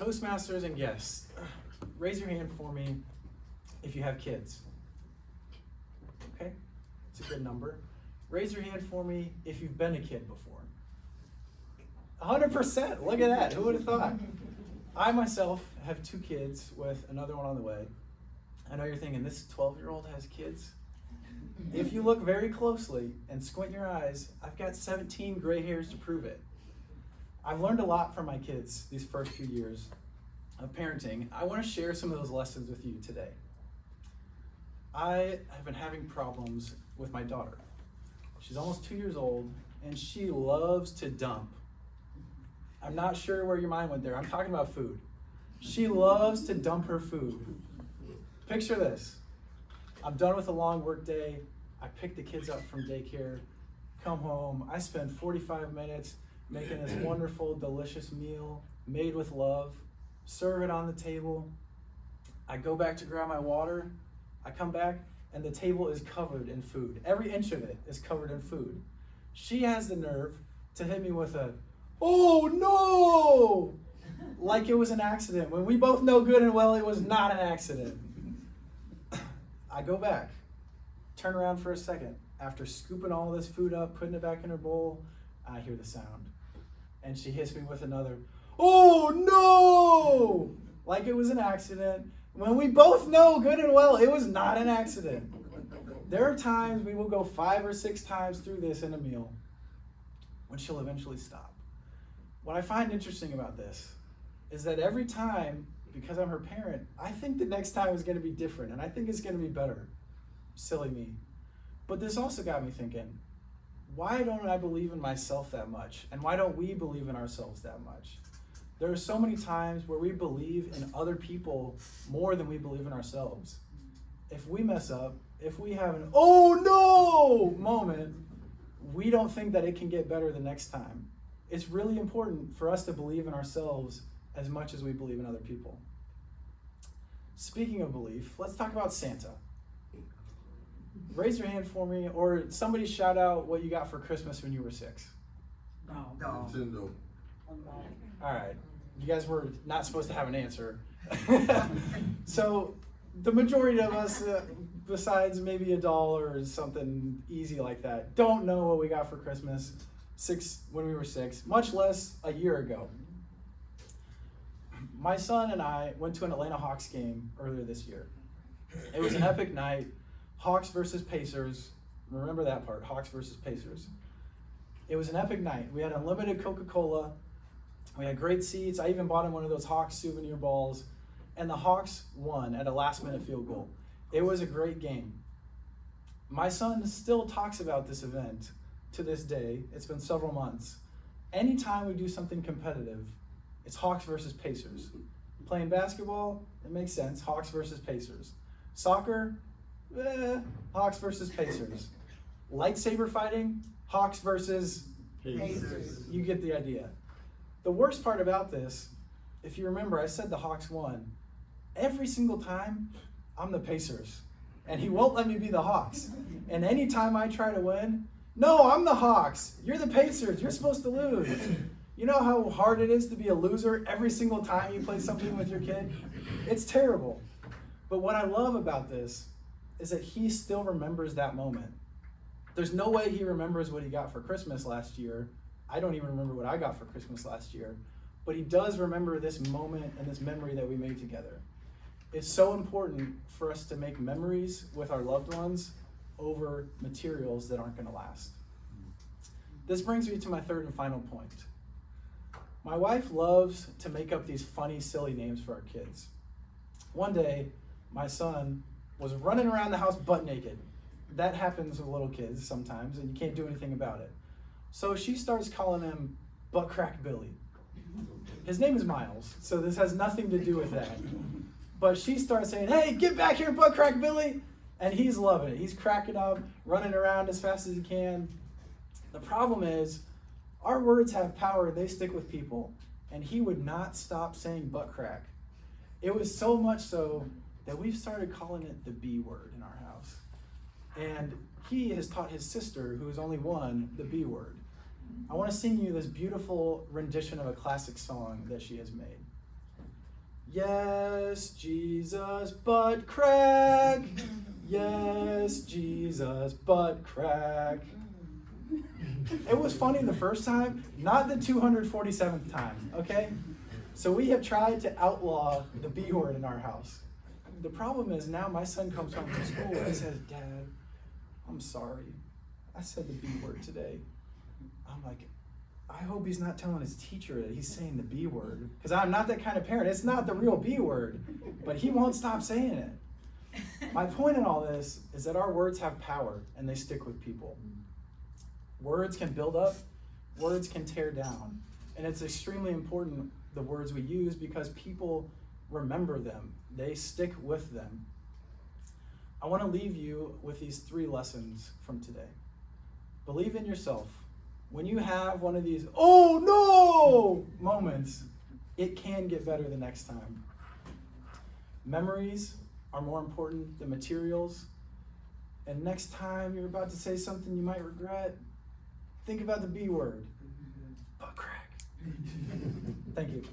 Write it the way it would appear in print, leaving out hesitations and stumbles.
Toastmasters and guests, raise your hand for me if you have kids. Okay, it's a good number. Raise your hand for me if you've been a kid before. 100%, look at that, who would have thought? I myself have 2 kids with another one on the way. I know you're thinking, this 12-year-old has kids? If you look very closely and squint your eyes, I've got 17 gray hairs to prove it. I've learned a lot from my kids these first few years of parenting. I want to share some of those lessons with you today. I have been having problems with my daughter. She's almost 2 years old, and she loves to dump. I'm not sure where your mind went there. I'm talking about food. She loves to dump her food. Picture this. I'm done with a long work day. I pick the kids up from daycare, come home. I spend 45 minutes making this wonderful, delicious meal made with love, serve it on the table. I go back to grab my water. I come back, and the table is covered in food. Every inch of it is covered in food. She has the nerve to hit me with a, "Oh no!" like it was an accident, when we both know good and well it was not an accident. I go back, turn around for a second. After scooping all this food up, putting it back in her bowl, I hear the sound. And she hits me with another, "Oh no!" like it was an accident, when we both know good and well it was not an accident. There are times we will go 5 or 6 times through this in a meal when she'll eventually stop. What I find interesting about this is that every time, because I'm her parent, I think the next time is going to be different, and I think it's going to be better. Silly me. But this also got me thinking, why don't I believe in myself that much? And why don't we believe in ourselves that much? There are so many times where we believe in other people more than we believe in ourselves. If we mess up, if we have an "oh no" moment, we don't think that it can get better the next time. It's really important for us to believe in ourselves as much as we believe in other people. Speaking of belief, let's talk about Santa. Raise your hand for me, or somebody shout out what you got for Christmas when you were 6. No. Nintendo. All right, you guys were not supposed to have an answer. So the majority of us, besides maybe a doll or something easy like that, don't know what we got for Christmas when we were 6, much less a year ago. My son and I went to an Atlanta Hawks game earlier this year. It was an epic night. Hawks versus Pacers. Remember that part, Hawks versus Pacers. It was an epic night. We had unlimited Coca-Cola. We had great seats. I even bought him one of those Hawks souvenir balls. And the Hawks won at a last-minute field goal. It was a great game. My son still talks about this event to this day. It's been several months. Anytime we do something competitive, it's Hawks versus Pacers. Playing basketball, it makes sense. Hawks versus Pacers. Soccer, Hawks versus Pacers. Lightsaber fighting, Hawks versus Pacers. You get the idea. The worst part about this, if you remember, I said the Hawks won. Every single time, I'm the Pacers. And he won't let me be the Hawks. And anytime I try to win, "No, I'm the Hawks. You're the Pacers. You're supposed to lose." You know how hard it is to be a loser every single time you play something with your kid? It's terrible. But what I love about this is that he still remembers that moment. There's no way he remembers what he got for Christmas last year. I don't even remember what I got for Christmas last year. But he does remember this moment and this memory that we made together. It's so important for us to make memories with our loved ones over materials that aren't going to last. This brings me to my third and final point. My wife loves to make up these funny, silly names for our kids. One day, my son was running around the house butt naked. That happens with little kids sometimes, and you can't do anything about it. So she starts calling him Butt Crack Billy. His name is Miles, so this has nothing to do with that. But she starts saying, "Hey, get back here, Butt Crack Billy!" And he's loving it. He's cracking up, running around as fast as he can. The problem is, our words have power and they stick with people. And he would not stop saying butt crack. It was so much so that we've started calling it the B word in our house. And he has taught his sister, who is only 1, the B word. I want to sing you this beautiful rendition of a classic song that she has made. Yes, Jesus, butt crack. Yes, Jesus, butt crack. It was funny the first time, not the 247th time, okay? So we have tried to outlaw the B word in our house. The problem is now my son comes home from school and he says, Dad, I'm sorry. I said the B word today. I'm like, I hope he's not telling his teacher that he's saying the B word. Because I'm not that kind of parent. It's not the real B word. But he won't stop saying it. My point in all this is that our words have power and they stick with people. Words can build up, words can tear down. And it's extremely important, the words we use, because people remember them. They stick with them. I want to leave you with these 3 lessons from today. Believe in yourself. When you have one of these, oh no, moments, it can get better the next time. Memories are more important than materials. And next time you're about to say something you might regret, think about the B word. Butt crack. Thank you.